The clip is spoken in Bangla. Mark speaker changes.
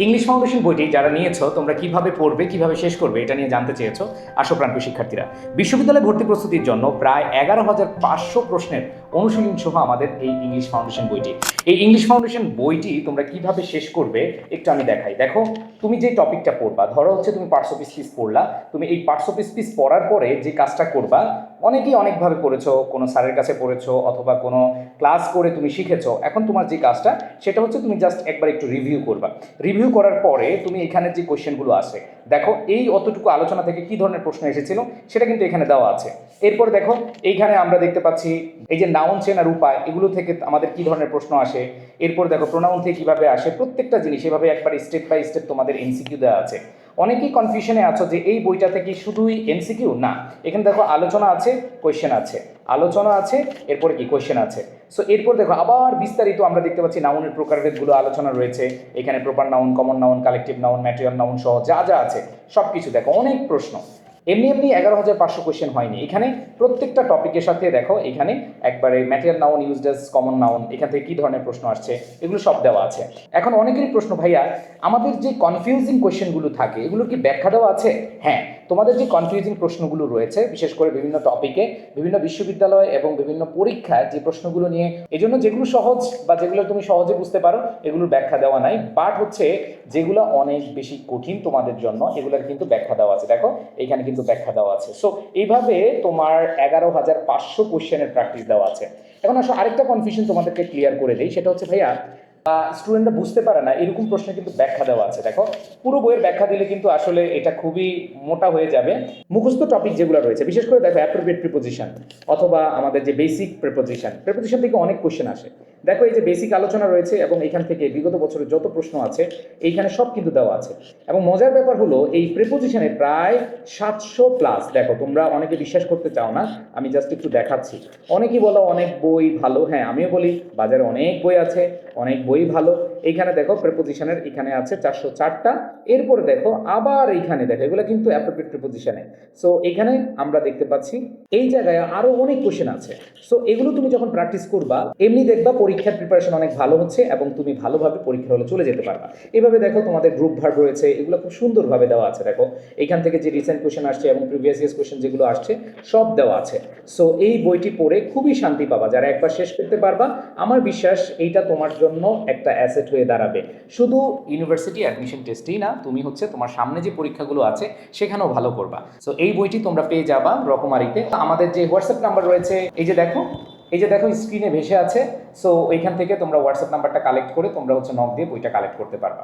Speaker 1: ইংলিশ ফাউন্ডেশন বইটি যারা নিয়েছো তোমরা কিভাবে পড়বে কিভাবে শেষ করবে এটা নিয়ে জানতে চেয়েছো। আসো প্রাণপ্রিয় শিক্ষার্থীরা, বিশ্ববিদ্যালয় ভর্তি প্রস্তুতির জন্য প্রায় 11,500 প্রশ্নের অনুশীলন সহ আমাদের এই ইংলিশ ফাউন্ডেশন বইটি। এই ইংলিশ ফাউন্ডেশন বইটি তোমরা কিভাবে শেষ করবে একটু আমি দেখাই। দেখো, তুমি যে টপিকটা পড়বা, ধরো হচ্ছে তুমি পার্টস অফ স্পিচ পড়লা, তুমি এই পার্টস অফ স্পিচ পড়ার পরে যে কাজটা করবা, অনেকেই অনেকভাবে পড়েছো, কোনো স্যারের কাছে পড়েছো অথবা কোনো ক্লাস করে তুমি শিখেছো। এখন তোমার যে কাজটা সেটা হচ্ছে তুমি জাস্ট একবার একটু রিভিউ করবা। রিভিউ করার পরে তুমি এখানে যে কোয়েশ্চেনগুলো আছে, দেখো এই অতটুকু আলোচনা থেকে কি ধরনের প্রশ্ন এসেছিল সেটা কিন্তু এখানে দেওয়া আছে। এরপর দেখো এইখানে আমরা দেখতে পাচ্ছি এই যে নাউন চেনার উপায়, এগুলো থেকে আমাদের কি ধরনের প্রশ্ন আসে। এরপর দেখো প্রোনাউন থেকে কিভাবে আসে, প্রত্যেকটা জিনিস এভাবে একবার স্টেপ বাই স্টেপ তোমাদের এমসিকিউ দেওয়া আছে। অনেকেই কনফিউশনে আছো যে এই বইটা থেকে শুধুই এমসিকিউ না, এখানে দেখো আলোচনা আছে, কোয়েশ্চেন আছে, আলোচনা আছে, এরপরে কি কোয়েশ্চেন আছে। সো এরপর দেখো আবার বিস্তারিত আমরা দেখতে পাচ্ছি নাউনের প্রকারভেদগুলো আলোচনা রয়েছে এখানে, proper noun, common noun, collective noun, material noun সহ যা যা আছে সব কিছু দেখো। অনেক প্রশ্ন, এমনি এমনি 11,500 কোয়েশ্চেন হয়নি এখানে। প্রত্যেকটা টপিকের সাথে দেখো এখানে একবারে material noun, used as, common noun, এখান থেকে কী ধরনের প্রশ্ন আসছে এগুলো সব দেওয়া আছে। এখন অনেকেরই প্রশ্ন, ভাইয়া আমাদের যে কনফিউজিং কোয়েশ্চেনগুলো থাকে এগুলো কি ব্যাখ্যা দেওয়া আছে? হ্যাঁ, তোমাদের যে কনফিউজিং প্রশ্নগুলো রয়েছে বিশেষ করে বিভিন্ন টপিকে, বিভিন্ন বিশ্ববিদ্যালয় এবং বিভিন্ন পরীক্ষায় যে প্রশ্নগুলো নিয়ে, এই জন্য যেগুলো সহজ বা যেগুলো তুমি সহজে বুঝতে পারো এগুলোর ব্যাখ্যা দেওয়া নাই, বাট হচ্ছে যেগুলো অনেক বেশি কঠিন তোমাদের জন্য এগুলোর কিন্তু ব্যাখ্যা দেওয়া আছে। দেখো এইখানে কিন্তু ব্যাখ্যা দেওয়া আছে। সো এইভাবে তোমার 11,500 কোয়েশ্চেনের প্র্যাকটিস দেওয়া আছে। এখন আসলে আরেকটা কনফিউশন তোমাদেরকে ক্লিয়ার করে দিই, সেটা হচ্ছে ভাইয়া স্টুডেন্টরা বুঝতে পারে না এরকম প্রশ্নে কিন্তু ব্যাখ্যা দেওয়া আছে। দেখো পুরো বইয়ের ব্যাখ্যা দিলে কিন্তু আসলে এটা খুবই মোটা হয়ে যাবে। মুখস্থ টপিক যেগুলো রয়েছে বিশেষ করে দেখো অ্যাপ্রোপ্রিয়েট প্রিপোজিশন অথবা আমাদের যে বেসিক প্রিপোজিশন থেকে অনেক কোশ্চেন আসে। দেখো এই যে বেসিক আলোচনা রয়েছে এবং এখান থেকে বিগত বছরের যত প্রশ্ন আছে এইখানে সব কিন্তু দেওয়া আছে। এবং মজার ব্যাপার হলো এই প্রিপোজিশনে প্রায় 700+। দেখো তোমরা অনেকে বিশ্বাস করতে চাও না, আমি জাস্ট একটু দেখাচ্ছি। অনেকেই বলো অনেক বই ভালো, হ্যাঁ আমিও বলি বাজারে অনেক বই আছে, অনেক বই ভালো। এইখানে দেখো প্রিপোজিশনের এখানে আছে 404টা। এরপরে দেখো আবার এইখানে দেখো এগুলো কিন্তু অ্যাপ্রোপ্রিয়েট প্রিপোজিশনে। সো এখানে আমরা দেখতে পাচ্ছি এই জায়গায় আরো অনেক কোশ্চেন আছে। সো এগুলো তুমি যখন প্র্যাকটিস করবা এমনি দেখবা পরীক্ষার প্রিপারেশন অনেক ভালো হচ্ছে এবং তুমি ভালোভাবে পরীক্ষার হলে চলে যেতে পারবা। এভাবে দেখো তোমাদের গ্রুপ ভার্ব রয়েছে, এগুলো খুব সুন্দরভাবে দেওয়া আছে। দেখো এখান থেকে যে রিসেন্ট কোশ্চেন আসছে এবং প্রিভিয়াস ইয়ার্স কোশ্চেন যেগুলো আসছে সব দেওয়া আছে। সো এই বইটি পড়ে খুবই শান্তি পাবা। যারা একবার শেষ করতে পারবা আমার বিশ্বাস এইটা তোমার জন্য একটা অ্যাসেট হয়ে দাঁড়াবে। শুধু ইউনিভার্সিটি অ্যাডমিশন টেস্টেই না, তুমি হচ্ছে তোমার সামনে যে পরীক্ষাগুলো আছে সেখানেও ভালো করবা। সো এই বইটি তোমরা পেয়ে যাবা রকমারিতে। আমাদের যে হোয়াটসঅ্যাপ নাম্বার রয়েছে এই যে দেখো স্ক্রিনে ভেসে আছে। সো এইখান থেকে তোমরা হোয়াটসঅ্যাপ নাম্বারটা কালেক্ট করে তোমরা হচ্ছে নক দিয়ে বইটা কালেক্ট করতে পারবা।